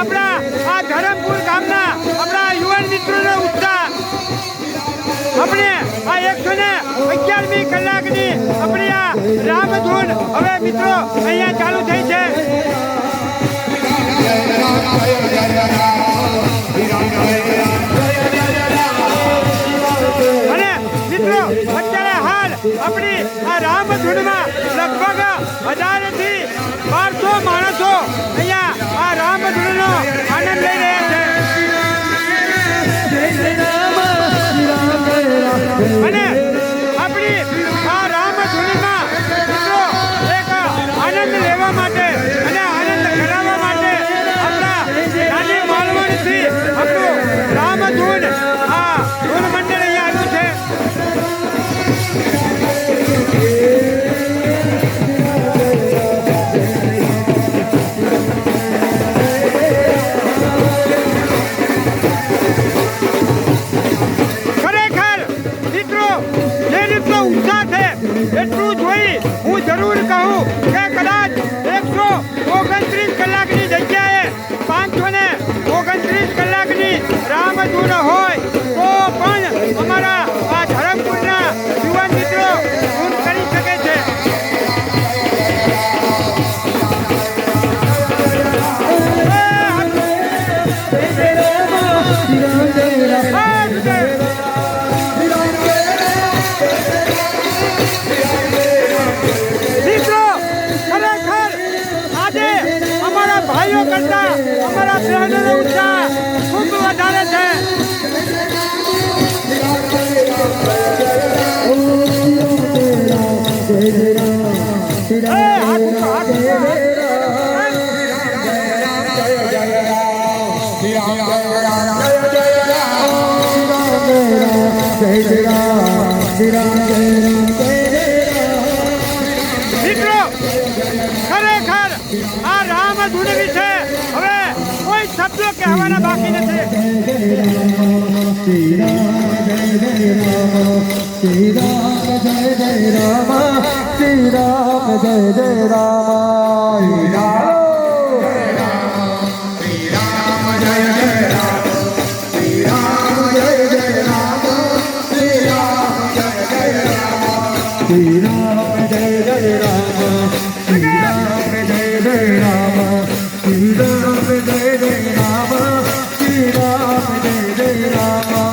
આપણા આ ધરમપુર ગામના આપણા યુવાન મિત્રોનો ઉત્સાહ આપણે આ 111મી કલાકની આપણી આ રામધૂન હવે મિત્રો અહીંયા ચાલુ થઈ છે. અને મિત્રો અત્યારે હાલ આપણી આ રામધૂનમાં લગભગ 1000 થી 1200 માણસો અહીંયા આ રામધૂનનો આનંદ લઈ રહ્યા છે. અને આપણી આ રામધૂનમાં મિત્રો એક આનંદ લેવા માટે અને આનંદ કરાવવા માટે આપણા નાની માલવણથી આપણું રામધૂન આ ધૂન મંડળ અહીંયા આવ્યું છે. એટલું જોઈ હું જરૂર કહું કે કદાચ 129 કલાકની જગ્યાએ 529 કલાકની રામધૂન હોય તો પણ અમારા આ ધરમપુરના યુવાન મિત્રો ધૂન કરી શકે છે. ભાઈઓ કરતા અમારા બહેનોનો ઉત્સાહ ખૂબ વધારે છે. મિત્રો ખરેખર આ રામધૂન વિશે હવે કોઈ શબ્દો કહેવાના બાકી નથી. શ્રી રામ જય જય રામ, શ્રી રામ જય જય રામ, શ્રી રામ જય જય રામ, શ્રી રામ જય જય રામ, શ્રી રામ જય જય રામ, શ્રી રામ જય જય રામ, શ્રી રામ જય જય રામ, શ્રી રામ જય જય રામ, શ્રી રામ જય જય રામ, શ્રી રામ જય જય રામ.